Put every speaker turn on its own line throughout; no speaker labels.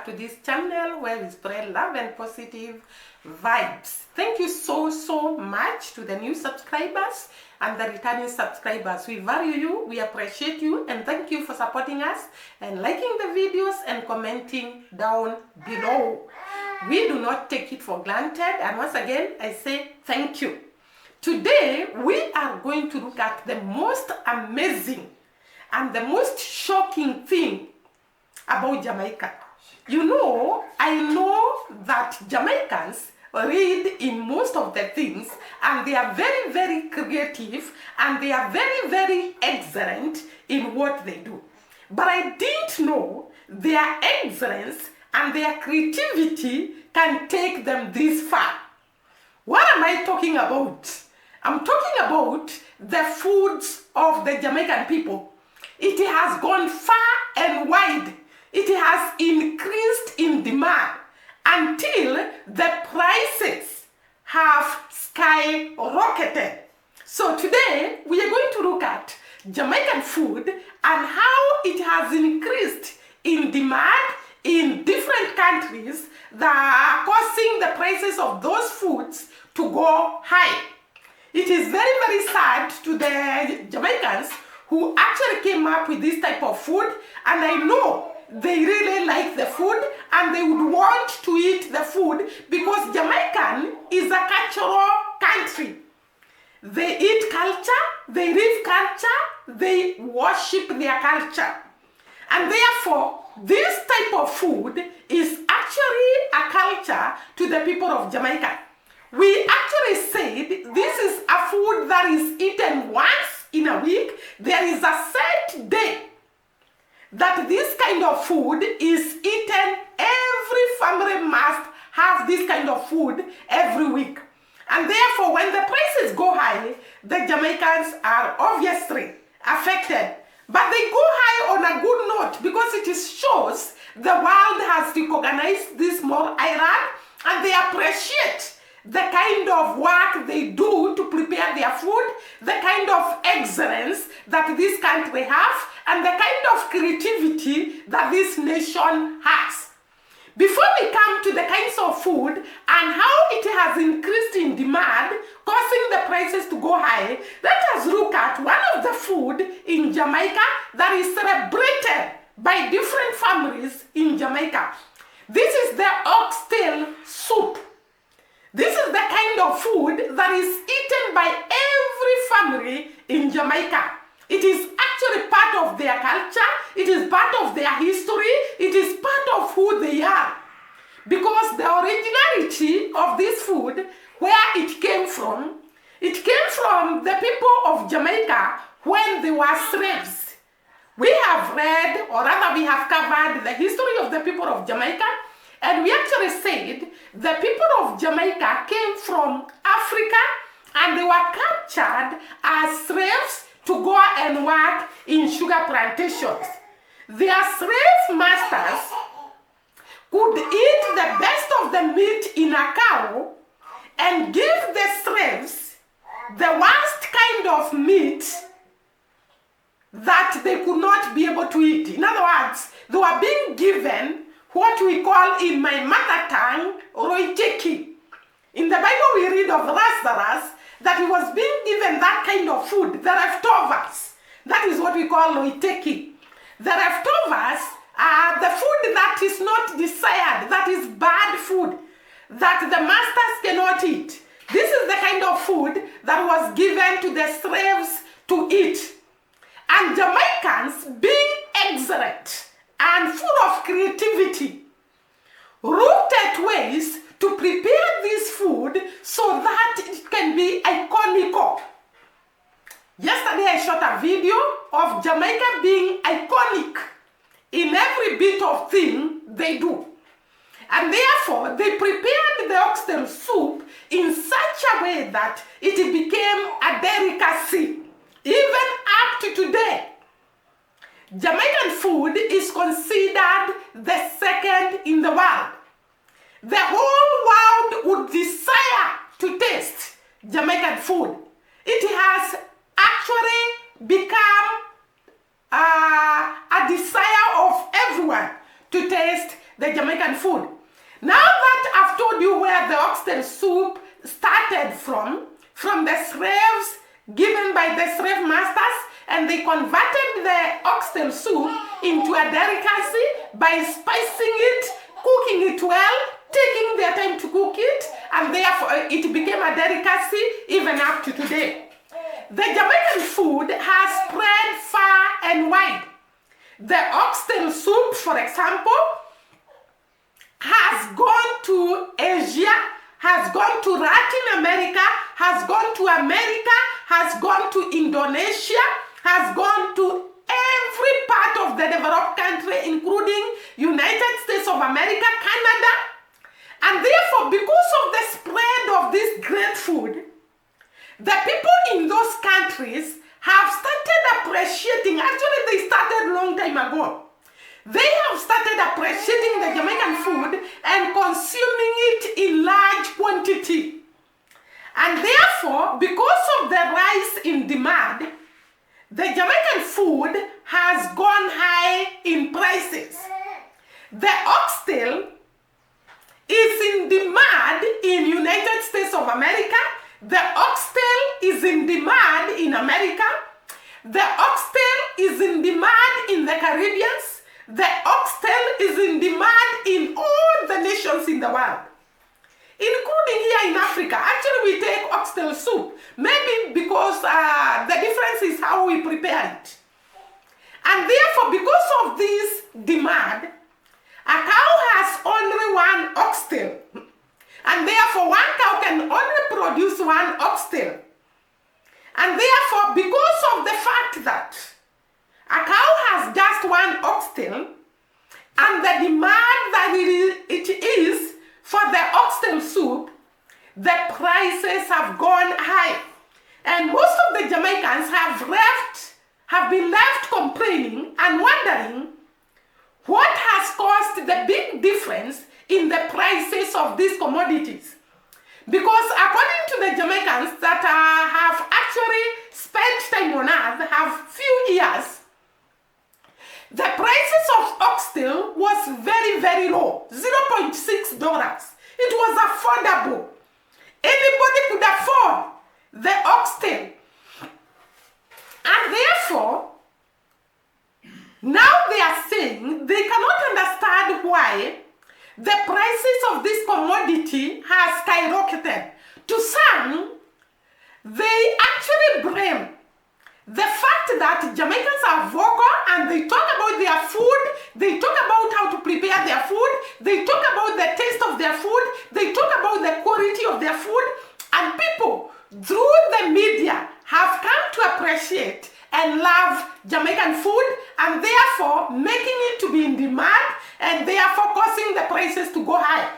to this channel where we spread love and positive vibes. Thank you so much to the new subscribers and the returning subscribers. We value you, we appreciate you, and thank you for supporting us and liking the videos and commenting down below. We do not take it for granted, and once again I say thank you. Today we are going to look at the most amazing and the most shocking thing about Jamaica. You know, I know that Jamaicans read in most of the things, and they are very creative, and they are very excellent in what they do. But I didn't know their excellence and their creativity can take them this far. What am I talking about? I'm talking about the foods of the Jamaican people. It has gone far and wide. It has increased in demand until the prices have skyrocketed. So today we are going to look at Jamaican food and how it has increased in demand in different countries that are causing the prices of those foods to go high. It is very sad to the Jamaicans who actually came up with this type of food, and I know they really like the food and they would want to eat the food because Jamaican is a cultural country. They eat culture, they live culture, they worship their culture. And therefore, this type of food is actually a culture to the people of Jamaica. We actually said this is a food that is eaten once in a week. There is a set day that this kind of food is eaten. Every family must have this kind of food every week. And therefore, when the prices go high, the Jamaicans are obviously affected. But they go high on a good note because it shows the world has recognized this small island and they appreciate the kind of work they do to prepare their food, the kind of excellence that this country has, and the kind of creativity that this nation has. Before we come to the kinds of food and how it has increased in demand, causing the prices to go high, let us look at one of the food in Jamaica that is celebrated by different families in Jamaica. This is the oxtail soup. This is the kind of food that is eaten by every family in Jamaica. It is actually part of their culture, it is part of their history, it is part of who they are. Because the originality of this food, where it came from the people of Jamaica when they were slaves. We have read, or rather we have covered the history of the people of Jamaica, and we actually said the people of Jamaica came from Africa and they were captured as slaves to go and work in sugar plantations. Their slave masters could eat the best of the meat in a cow and give the slaves the worst kind of meat that they could not be able to eat. In other words, they were being given what we call in my mother tongue, roiteki. In the Bible we read of Lazarus that he was being given that kind of food, the leftovers. That is what we call roiteki. The leftovers are the food that is not desired, that is bad food, that the masters cannot eat. This is the kind of food that was given to the slaves to eat. And Jamaicans, being excellent and full of creativity, looked at ways to prepare this food so that it can be iconic. Yesterday I shot a video of Jamaica being iconic in every bit of thing they do. And therefore, they prepared the oxtail soup in such a way that it became a delicacy. Even up to today, Jamaican food is considered the second in the world. The whole world would desire to taste Jamaican food. It has actually become a desire of everyone to taste the the Jamaican food. Now that I've told you where the oxtail soup started from the slaves given by the slave masters, and they converted the oxtail soup into a delicacy by spicing it, cooking it well, taking their time to cook it, and therefore it became a delicacy even up to today. The Jamaican food has spread far and wide. The oxtail soup, for example, has gone to Asia, has gone to Latin America, has gone to America, has gone to Indonesia, has gone to every part of the developed country, including United States of America, Canada. And therefore, because of the spread of this great food, the people in those countries have started appreciating, actually they started a long time ago. They have started appreciating the Jamaican food and consuming it in large quantity. And therefore, because of the rise in demand, the Jamaican food has gone high in prices. The oxtail is in demand in United States of America. The oxtail is in demand in America. The oxtail is in demand in the Caribbean. The oxtail is in demand in all the nations in the world, including here in Africa. Actually, we take oxtail soup, maybe because the difference is how we prepare it. And therefore, because of this demand, a cow has only one oxtail. And therefore, one cow can only produce one oxtail. And therefore, because of the fact that a cow has just one oxtail, and the demand that it is for the oxtail soup, the prices have gone high. And most of the Jamaicans have been left complaining and wondering what has caused the big difference in the prices of these commodities. Because according to the Jamaicans that have actually spent time on earth, have few years, the prices of oxtail was very, very low, $0.6. It was affordable. Anybody could afford the oxtail. And therefore, now they are saying they cannot understand why the prices of this commodity has skyrocketed. To some, they actually blame the fact that Jamaicans are vocal and they talk about their food, they talk about how to prepare their food, they talk about the taste of their food, they talk about the quality of their food, and people through the media have come to appreciate and love Jamaican food, and therefore making it to be in demand, and therefore causing the prices to go high.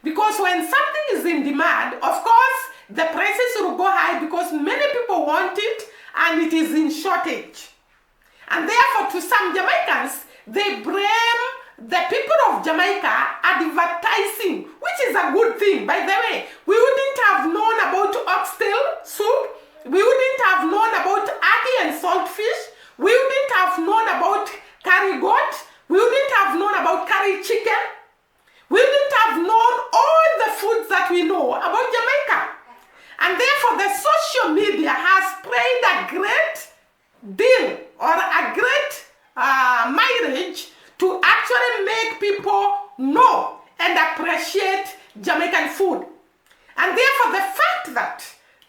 Because when something is in demand, of course, the prices will go high because many people want it, and it is in shortage. And therefore, to some Jamaicans, they blame the people of Jamaica advertising, which is a good thing. By the way, we wouldn't have known about oxtail soup, we wouldn't have known about ackee and saltfish, we wouldn't have known about curry goat, we wouldn't have known about curry chicken, we wouldn't have known all the foods that we know about Jamaica. And therefore, the social media has played a great deal or a great marriage to actually make people know and appreciate Jamaican food. And therefore, the fact that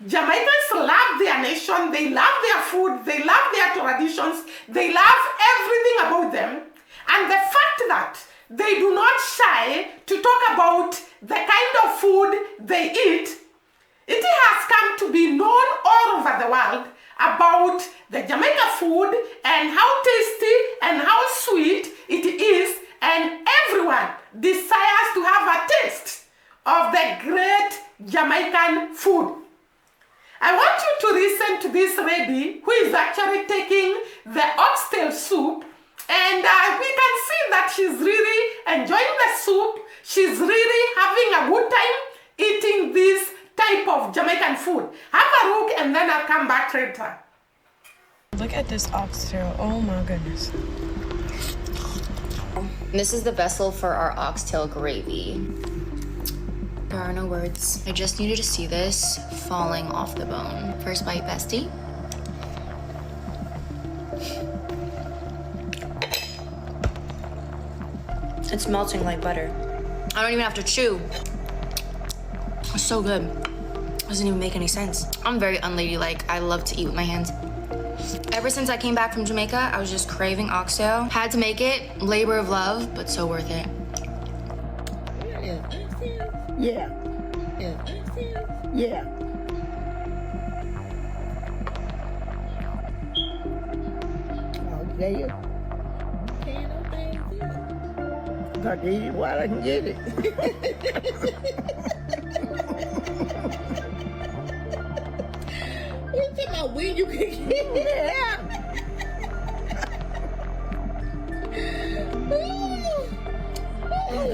Jamaicans love their nation, they love their food, they love their traditions, they love everything about them, and the fact that they do not shy to talk about the kind of food they eat, it has come to be known all over the world about the Jamaica food and how tasty and how sweet it is, and everyone desires to have a taste of the great Jamaican food. I want you to listen to this lady who is actually taking the oxtail soup, and we can see that she's really enjoying the soup. She's really having a good time eating this type of Jamaican food. Have a look and then I'll come back later.
Look at this oxtail. Oh my goodness. This is the vessel for our oxtail gravy. There are no words. I just needed to see this falling off the bone. First bite, bestie. It's melting like butter. I don't even have to chew. It's so good. Doesn't even make any sense. I'm very unladylike. I love to eat with my hands. Ever since I came back from Jamaica, I was just craving oxtail. Had to make it. Labor of love, but so worth it.
Yeah. Yeah. I'll tell you. Got to eat it while I can get it. You talking about when you can get it? Yeah.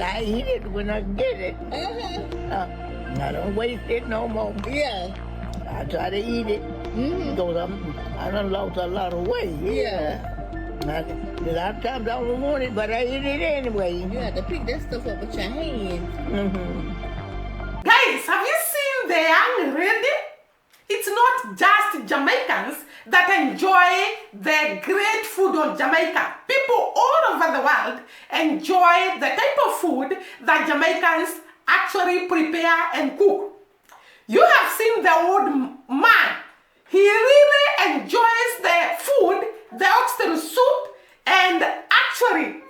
I eat it when I get it. I don't waste it no more.
Yeah.
I try to eat it because I done lost a lot of weight.
Yeah.
A lot of times I don't want it, but I eat it anyway.
You have to pick that stuff up with your hands.
Guys, have you seen the young lady? It's not just Jamaicans that enjoy the great food of Jamaica. People all over the world enjoy the type of food that Jamaicans actually prepare and cook. You have seen the old man. He really enjoys the food, the oxtail soup, and actually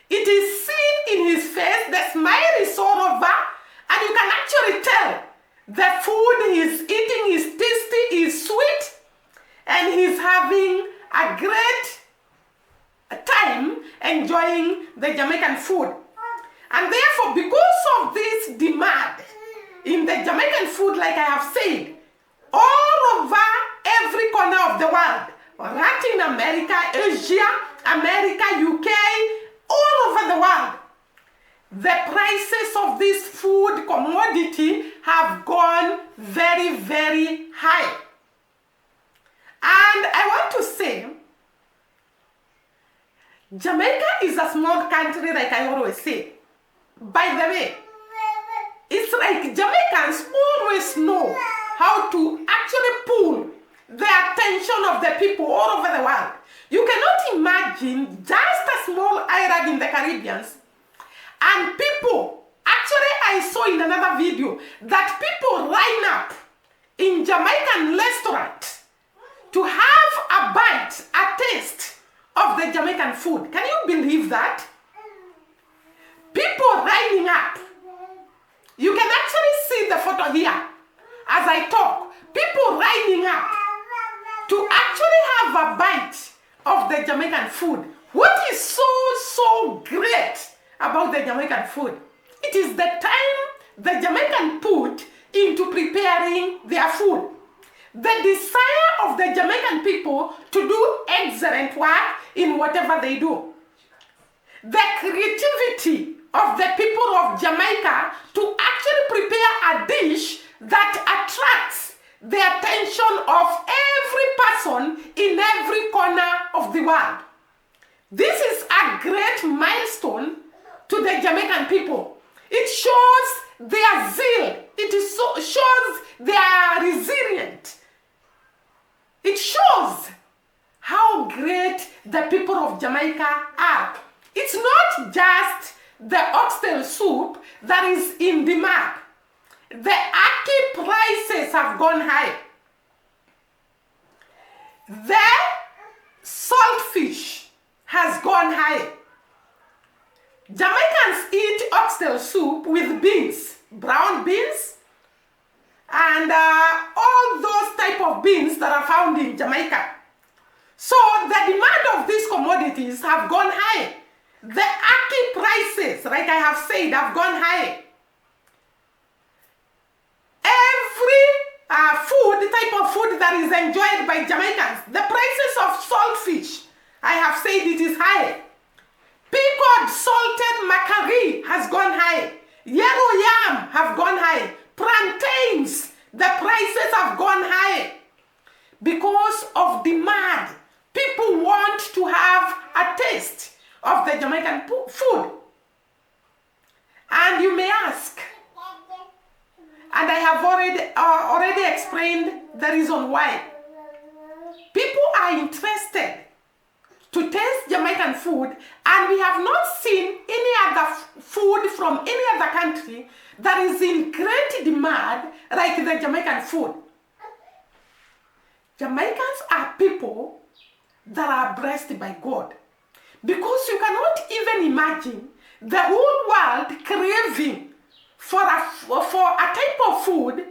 it is seen in his face, the smile is all over, and you can actually tell the food he's eating is tasty, is sweet, and he's having a great time enjoying the Jamaican food. And therefore, because of this demand in the Jamaican food, like I have said, all over every corner of the world, Latin America, Asia, America, UK, all over the world, the prices of this food commodity have gone very, very high. And I want to say, Jamaica is a small country, like I always say. By the way, it's like Jamaicans always know how to actually pull the attention of the people all over the world. You cannot imagine just a small island in the Caribbean, and people, actually I saw in another video that people line up in Jamaican restaurant to have a bite, a taste of the Jamaican food. Can you believe that? People lining up. You can actually see the photo here as I talk. People lining up to actually have a bite of the Jamaican food. What is so great about the Jamaican food? It is the time the Jamaican put into preparing their food. The desire of the Jamaican people to do excellent work in whatever they do. The creativity of the people of Jamaica to actually prepare a dish that attracts the attention of every person in every corner of the world. This is a great milestone to the Jamaican people. It shows their zeal. It shows their resilience. It shows how great the people of Jamaica are. It's not just the oxtail soup that is in demand. The ackee prices have gone high. The saltfish has gone high. Jamaicans eat oxtail soup with beans, brown beans, and all those type of beans that are found in Jamaica. So the demand of these commodities have gone high. The ackee prices, like I have said, have gone high. Every the type of food that is enjoyed by Jamaicans, the prices of saltfish, I have said it is high. Pickled salted mackerel has gone high. Yellow yam have gone high. Plantains, the prices have gone high. Because of demand, people want to have a taste of the Jamaican food. And you may ask, and I have already explained the reason why. People are interested to taste Jamaican food, and we have not seen any other food from any other country that is in great demand like the Jamaican food. Jamaicans are people that are blessed by God, because you cannot even imagine the whole world craving for a type of food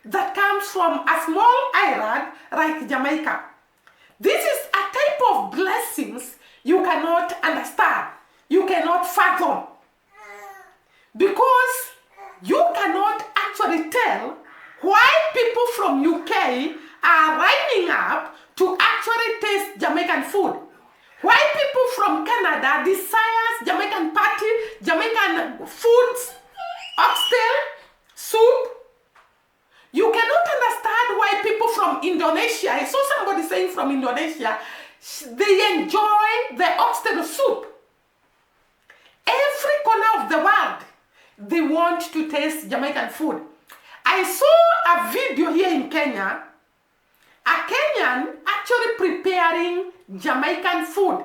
that comes from a small island like Jamaica. This is a type of blessings you cannot understand, you cannot fathom, because you cannot actually tell why people from UK are lining up to actually taste Jamaican food. Why people from Canada desires Jamaican party, Jamaican foods, oxtail, soup. You cannot understand why people from Indonesia, I saw somebody saying from Indonesia, they enjoy the oxtail soup. Every corner of the world, they want to taste Jamaican food. I saw a video here in Kenya, a Kenyan actually preparing Jamaican food.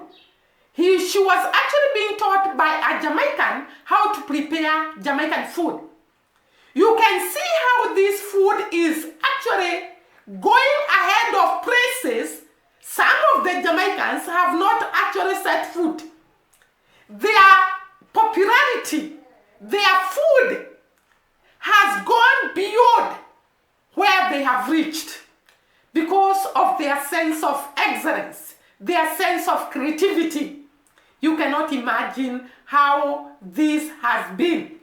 She was actually being taught by a Jamaican how to prepare Jamaican food. You can see how this food is actually going ahead of places some of the Jamaicans have not actually set foot. Their popularity, their food has gone beyond where they have reached because of their sense of excellence, their sense of creativity. You cannot imagine how this has been.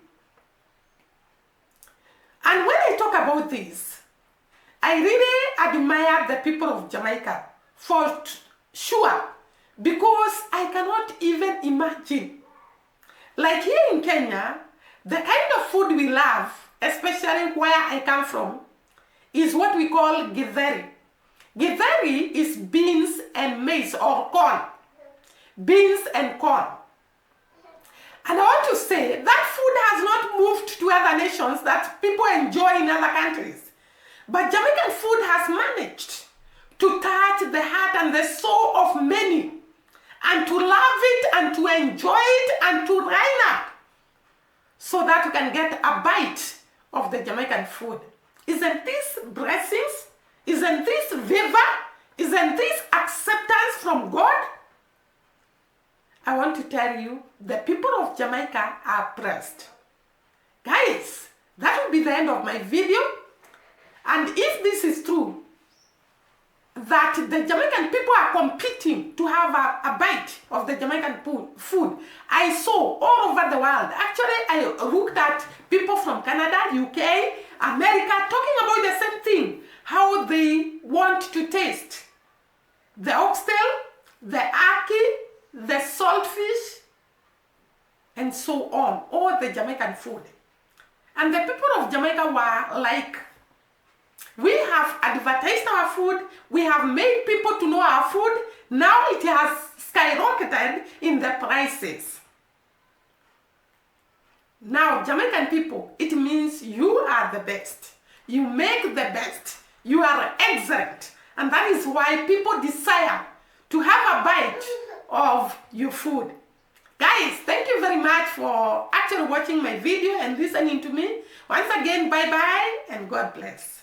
And when I talk about this, I really admire the people of Jamaica for sure, because I cannot even imagine. Like here in Kenya, the kind of food we love, especially where I come from, is what we call githeri. Githeri is beans and maize or corn. Beans and corn. And I want to say that food has not moved to other nations that people enjoy in other countries. But Jamaican food has managed to touch the heart and the soul of many, and to love it and to enjoy it and to line up so that we can get a bite of the Jamaican food. Isn't this blessings? Isn't this favor? Isn't this acceptance from God? I want to tell you, the people of Jamaica are blessed. Guys, that will be the end of my video. And if this is true, that the Jamaican people are competing to have a bite of the Jamaican food, I saw all over the world. Actually, I looked at people from Canada, UK, America, talking about the same thing, how they want to taste the oxtail, the ackee, the saltfish, and so on, all the Jamaican food. And the people of Jamaica were like, we have advertised our food, we have made people to know our food, now it has skyrocketed in the prices. Now, Jamaican people, it means you are the best. You make the best. You are excellent. And that is why people desire to have a bite of your food. Guys, thank you very much for actually watching my video and listening to me. Once again, bye-bye and God bless.